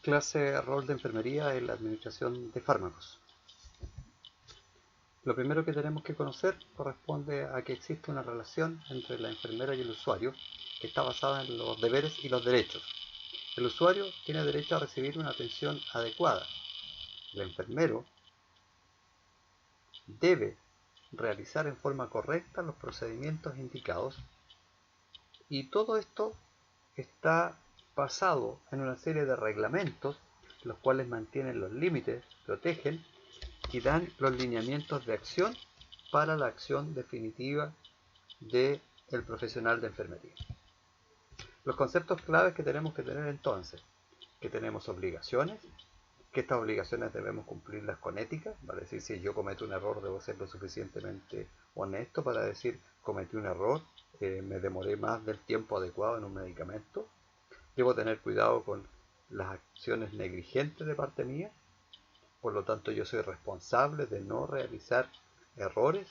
Clase rol de enfermería en la administración de fármacos. Lo primero que tenemos que conocer corresponde a que existe una relación entre la enfermera y el usuario que está basada en los deberes y los derechos. El usuario tiene derecho a recibir una atención adecuada. El enfermero debe realizar en forma correcta los procedimientos indicados y todo esto está basado en una serie de reglamentos los cuales mantienen los límites, protegen y dan los lineamientos de acción para la acción definitiva del profesional de enfermería. Los conceptos claves que tenemos que tener entonces, que tenemos obligaciones, que estas obligaciones debemos cumplirlas con ética, vale decir, si yo cometo un error debo ser lo suficientemente honesto para decir cometí un error, me demoré más del tiempo adecuado en un medicamento, debo tener cuidado con las acciones negligentes de parte mía, por lo tanto yo soy responsable de no realizar errores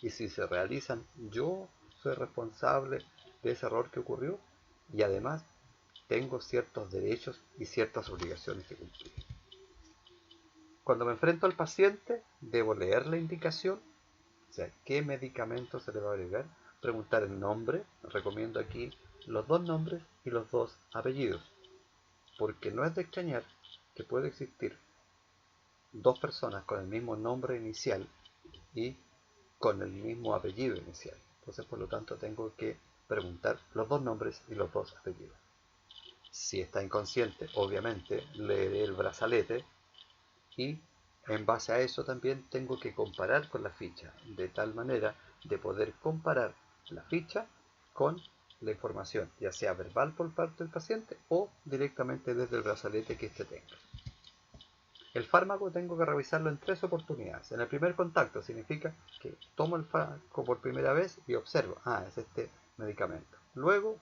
y si se realizan yo soy responsable de ese error que ocurrió y además tengo ciertos derechos y ciertas obligaciones que cumplir. Cuando me enfrento al paciente debo leer la indicación, o sea, qué medicamento se le va a agregar, preguntar el nombre, recomiendo aquí los dos nombres y los dos apellidos, porque no es de extrañar que puede existir dos personas con el mismo nombre inicial y con el mismo apellido inicial. Entonces, por lo tanto, tengo que preguntar los dos nombres y los dos apellidos. Si está inconsciente, obviamente, leeré el brazalete y en base a eso también tengo que comparar con la ficha, de tal manera de poder comparar la ficha con la información, ya sea verbal por parte del paciente o directamente desde el brazalete que éste tenga. El fármaco tengo que revisarlo en 3 oportunidades. En el primer contacto significa que tomo el fármaco por primera vez y observo, es este medicamento. Luego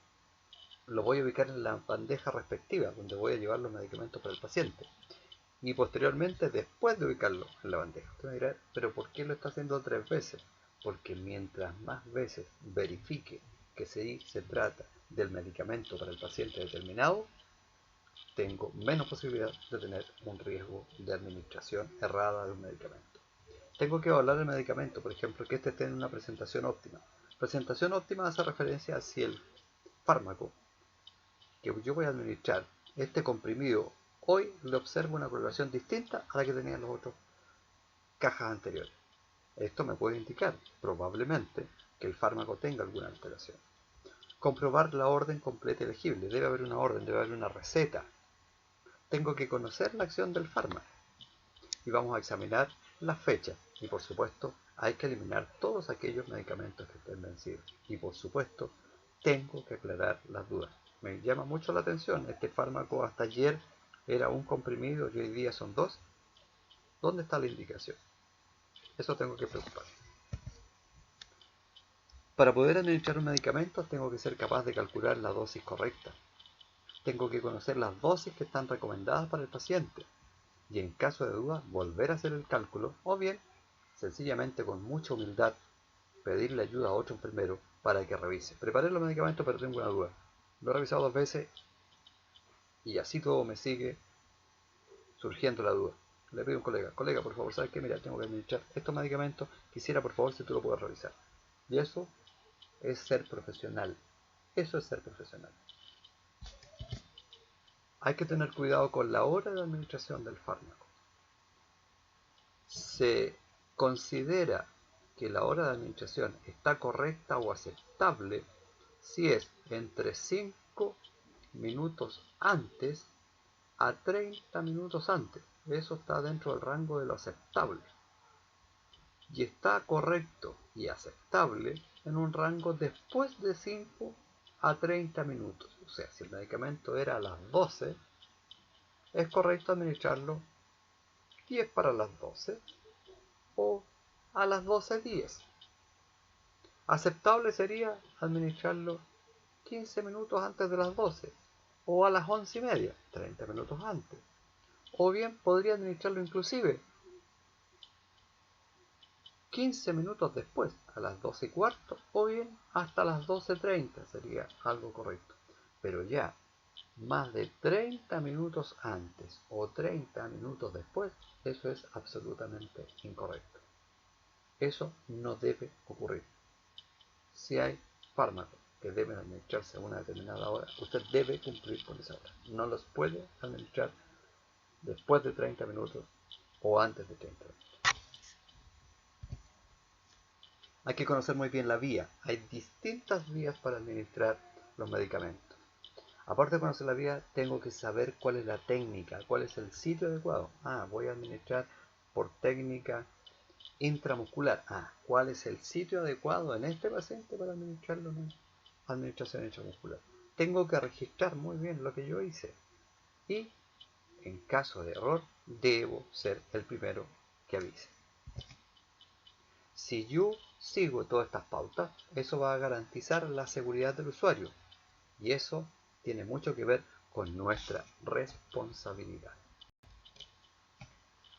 lo voy a ubicar en la bandeja respectiva, donde voy a llevar los medicamentos para el paciente. Y posteriormente, después de ubicarlo en la bandeja, usted me dirá, pero ¿por qué lo está haciendo 3 veces? Porque mientras más veces verifique que se trata del medicamento para el paciente determinado, tengo menos posibilidad de tener un riesgo de administración errada de un medicamento. Tengo que evaluar el medicamento, por ejemplo, que este esté en una presentación óptima. Presentación óptima hace referencia a si el fármaco que yo voy a administrar, este comprimido, hoy le observo una coloración distinta a la que tenían las otras cajas anteriores. Esto me puede indicar, probablemente, que el fármaco tenga alguna alteración. Comprobar la orden completa y legible. Debe haber una orden, debe haber una receta. Tengo que conocer la acción del fármaco y vamos a examinar las fechas y por supuesto hay que eliminar todos aquellos medicamentos que estén vencidos y por supuesto tengo que aclarar las dudas. Me llama mucho la atención, este fármaco hasta ayer era un comprimido y hoy día son 2. ¿Dónde está la indicación? Eso tengo que preocuparme. Para poder administrar un medicamento tengo que ser capaz de calcular la dosis correcta. Tengo que conocer las dosis que están recomendadas para el paciente y en caso de duda volver a hacer el cálculo o bien sencillamente con mucha humildad pedirle ayuda a otro enfermero para que revise. Preparé los medicamentos pero tengo una duda. Lo he revisado 2 veces y así todo me sigue surgiendo la duda. Le pido a un colega, por favor, ¿sabes qué? Mira, tengo que administrar estos medicamentos, quisiera por favor si tú lo puedes revisar. Y eso es ser profesional. Eso es ser profesional. Hay que tener cuidado con la hora de administración del fármaco. Se considera que la hora de administración está correcta o aceptable si es entre 5 minutos antes a 30 minutos antes. Eso está dentro del rango de lo aceptable. Y está correcto y aceptable en un rango después de 5 a 30 minutos. O sea, si el medicamento era a las 12, es correcto administrarlo 10 para las 12 o a las 12:10. Aceptable sería administrarlo 15 minutos antes de las 12 o a las 11:30, 30 minutos antes. O bien podría administrarlo inclusive 15 minutos después, a las 12:15, o bien hasta las 12:30 sería algo correcto. Pero ya más de 30 minutos antes o 30 minutos después, eso es absolutamente incorrecto. Eso no debe ocurrir. Si hay fármacos que deben administrarse a una determinada hora, usted debe cumplir con esa hora. No los puede administrar después de 30 minutos o antes de 30 minutos. Hay que conocer muy bien la vía. Hay distintas vías para administrar los medicamentos. Aparte de conocer la vía, tengo que saber cuál es la técnica, cuál es el sitio adecuado. Voy a administrar por técnica intramuscular. ¿Cuál es el sitio adecuado en este paciente para administrarlo en administración intramuscular? Tengo que registrar muy bien lo que yo hice. Y, en caso de error, debo ser el primero que avise. Si yo sigo todas estas pautas, eso va a garantizar la seguridad del usuario. Y eso tiene mucho que ver con nuestra responsabilidad.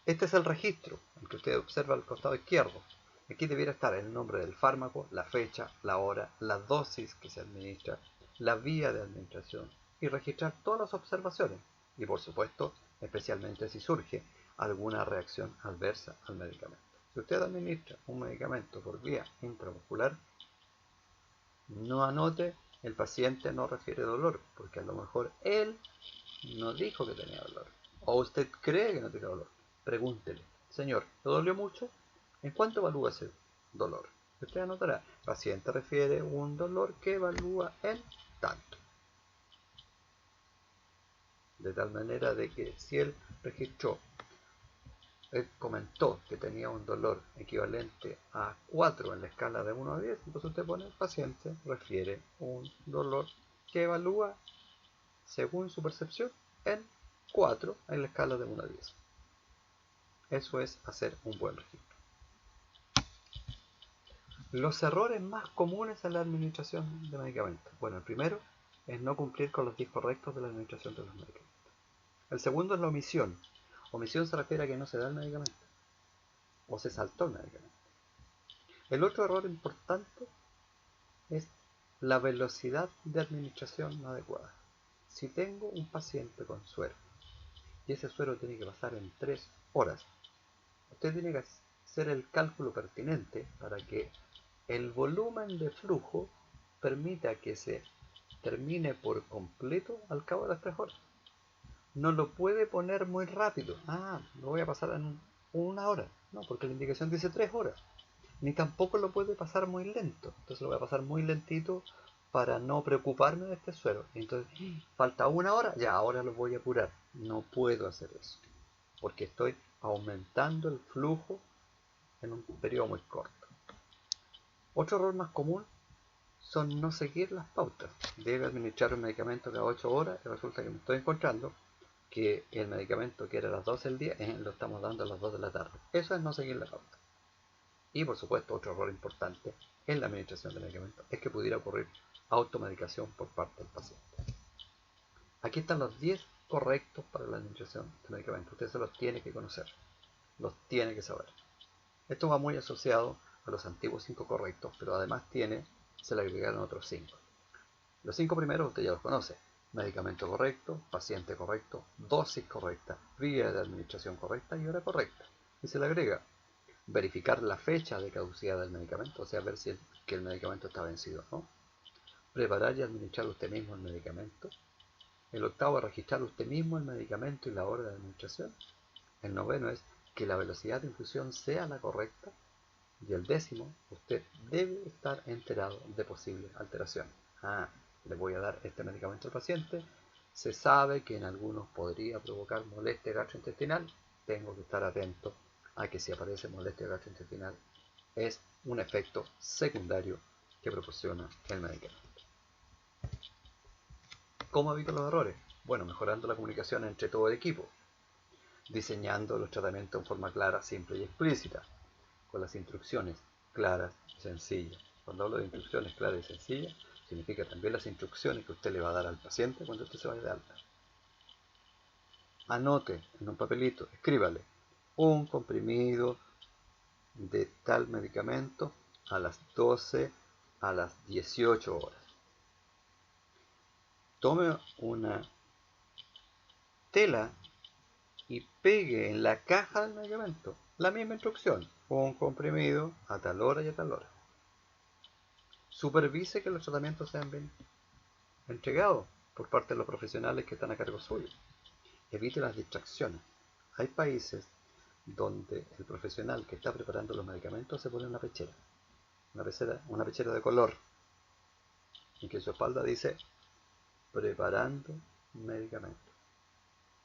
Este es el registro, el que usted observa al costado izquierdo. Aquí debiera estar el nombre del fármaco, la fecha, la hora, la dosis que se administra, la vía de administración y registrar todas las observaciones. Y por supuesto, especialmente si surge alguna reacción adversa al medicamento. Si usted administra un medicamento por vía intramuscular, no anote el paciente no refiere dolor, porque a lo mejor él no dijo que tenía dolor. O usted cree que no tiene dolor. Pregúntele, señor, ¿le dolió mucho? ¿En cuánto evalúa ese dolor? Usted anotará, paciente refiere un dolor que evalúa en tanto. De tal manera de que si él comentó que tenía un dolor equivalente a 4 en la escala de 1 a 10, entonces usted pone, paciente refiere un dolor que evalúa, según su percepción, en 4 en la escala de 1 a 10. Eso es hacer un buen registro. Los errores más comunes en la administración de medicamentos. Bueno, el primero es no cumplir con los 10 correctos de la administración de los medicamentos. El segundo es la omisión. Omisión se refiere a que no se da el medicamento o se saltó el medicamento. El otro error importante es la velocidad de administración no adecuada. Si tengo un paciente con suero y ese suero tiene que pasar en 3 horas, usted tiene que hacer el cálculo pertinente para que el volumen de flujo permita que se termine por completo al cabo de las 3 horas. No lo puede poner muy rápido. Lo voy a pasar en 1 hora. No, porque la indicación dice 3 horas. Ni tampoco lo puede pasar muy lento. Entonces lo voy a pasar muy lentito para no preocuparme de este suero. Entonces, falta 1 hora, ya ahora lo voy a apurar. No puedo hacer eso, porque estoy aumentando el flujo en un periodo muy corto. Otro error más común son no seguir las pautas. Debe administrar un medicamento cada 8 horas y resulta que me estoy encontrando que el medicamento que era a las 12 del día lo estamos dando a las 2 de la tarde. Eso es no seguir la pauta. Y por supuesto, otro error importante en la administración de medicamentos es que pudiera ocurrir automedicación por parte del paciente. Aquí están los 10 correctos para la administración de medicamentos. Usted se los tiene que conocer, los tiene que saber. Esto va muy asociado a los antiguos 5 correctos, pero además se le agregaron otros 5. Los 5 primeros usted ya los conoce. Medicamento correcto, paciente correcto, dosis correcta, vía de administración correcta y hora correcta. Y se le agrega verificar la fecha de caducidad del medicamento, o sea, ver si el medicamento está vencido o no. Preparar y administrar usted mismo el medicamento. El octavo es registrar usted mismo el medicamento y la hora de administración. El noveno es que la velocidad de infusión sea la correcta. Y el décimo, usted debe estar enterado de posibles alteraciones. Le voy a dar este medicamento al paciente. Se sabe que en algunos podría provocar molestia gastrointestinal. Tengo que estar atento a que si aparece molestia gastrointestinal es un efecto secundario que proporciona el medicamento. ¿Cómo evito los errores? Bueno, mejorando la comunicación entre todo el equipo, diseñando los tratamientos en forma clara, simple y explícita, con las instrucciones claras y sencillas. Cuando hablo de instrucciones claras y sencillas, significa también las instrucciones que usted le va a dar al paciente cuando usted se vaya de alta. Anote en un papelito, escríbale, un comprimido de tal medicamento a las 12 a las 18 horas. Tome una tela y pegue en la caja del medicamento la misma instrucción: un comprimido a tal hora y a tal hora. Supervise que los tratamientos sean bien entregados por parte de los profesionales que están a cargo suyo. Evite las distracciones. Hay países donde el profesional que está preparando los medicamentos se pone una pechera de color, y que su espalda dice preparando medicamentos.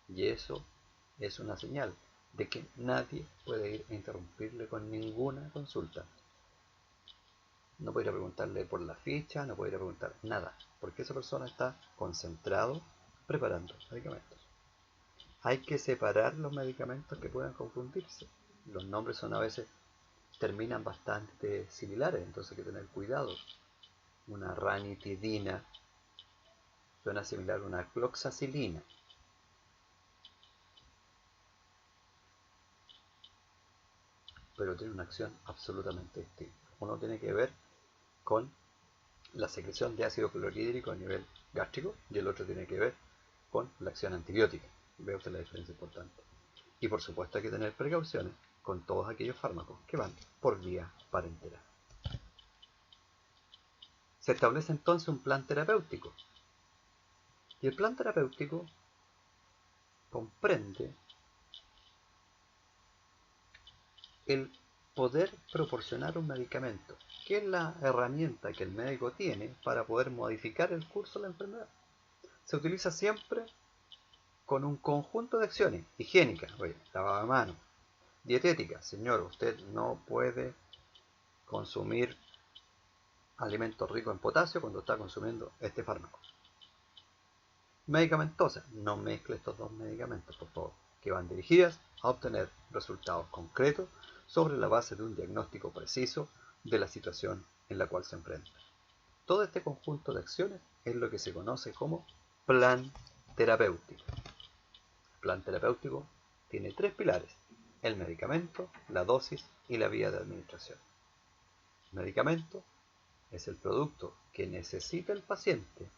Y eso es una señal de que nadie puede ir a interrumpirle con ninguna consulta. No puede ir a preguntarle por la ficha, no puede ir a preguntar nada, porque esa persona está concentrado preparando medicamentos. Hay que separar los medicamentos que puedan confundirse. Los nombres a veces terminan bastante similares, entonces hay que tener cuidado. Una ranitidina suena similar a una cloxacilina. Pero tiene una acción absolutamente distinta. Uno tiene que ver con la secreción de ácido clorhídrico a nivel gástrico y el otro tiene que ver con la acción antibiótica. Ve usted la diferencia importante. Y por supuesto hay que tener precauciones con todos aquellos fármacos que van por vía parenteral. Se establece entonces un plan terapéutico. Y el plan terapéutico comprende el poder proporcionar un medicamento, que es la herramienta que el médico tiene para poder modificar el curso de la enfermedad. Se utiliza siempre con un conjunto de acciones: higiénica, lavado de manos; dietética, señor, usted no puede consumir alimentos ricos en potasio cuando está consumiendo este fármaco; medicamentosa, no mezcle estos dos medicamentos, por favor, que van dirigidas a obtener resultados concretos sobre la base de un diagnóstico preciso de la situación en la cual se enfrenta. Todo este conjunto de acciones es lo que se conoce como plan terapéutico. El plan terapéutico tiene tres pilares: el medicamento, la dosis y la vía de administración. El medicamento es el producto que necesita el paciente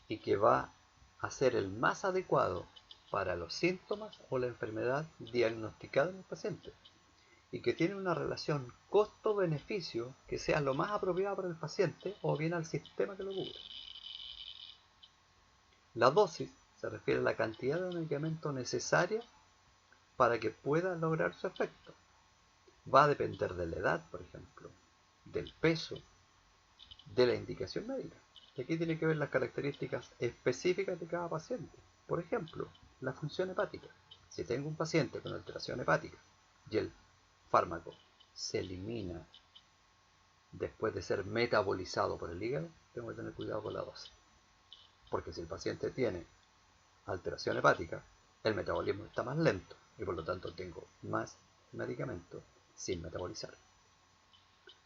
y que va a ser el más adecuado para los síntomas o la enfermedad diagnosticada en el paciente, y que tiene una relación costo-beneficio que sea lo más apropiada para el paciente o bien al sistema que lo cubre. La dosis se refiere a la cantidad de medicamento necesaria para que pueda lograr su efecto. Va a depender de la edad, por ejemplo, del peso, de la indicación médica. Y aquí tiene que ver las características específicas de cada paciente. Por ejemplo, la función hepática. Si tengo un paciente con alteración hepática y el fármaco se elimina después de ser metabolizado por el hígado, tengo que tener cuidado con la dosis. Porque si el paciente tiene alteración hepática, el metabolismo está más lento y por lo tanto tengo más medicamento sin metabolizar.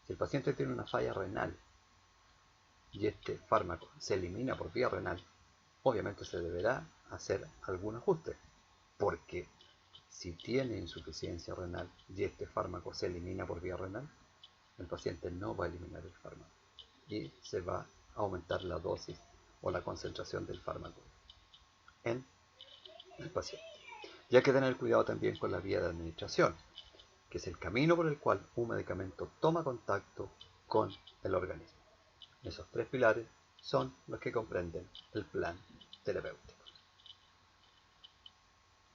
Si el paciente tiene una falla renal y este fármaco se elimina por vía renal, obviamente se deberá hacer algún ajuste, porque si tiene insuficiencia renal y este fármaco se elimina por vía renal, el paciente no va a eliminar el fármaco y se va a aumentar la dosis o la concentración del fármaco en el paciente. Y hay que tener cuidado también con la vía de administración, que es el camino por el cual un medicamento toma contacto con el organismo. Esos tres pilares son los que comprenden el plan terapéutico.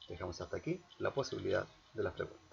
Dejamos hasta aquí la posibilidad de las preguntas.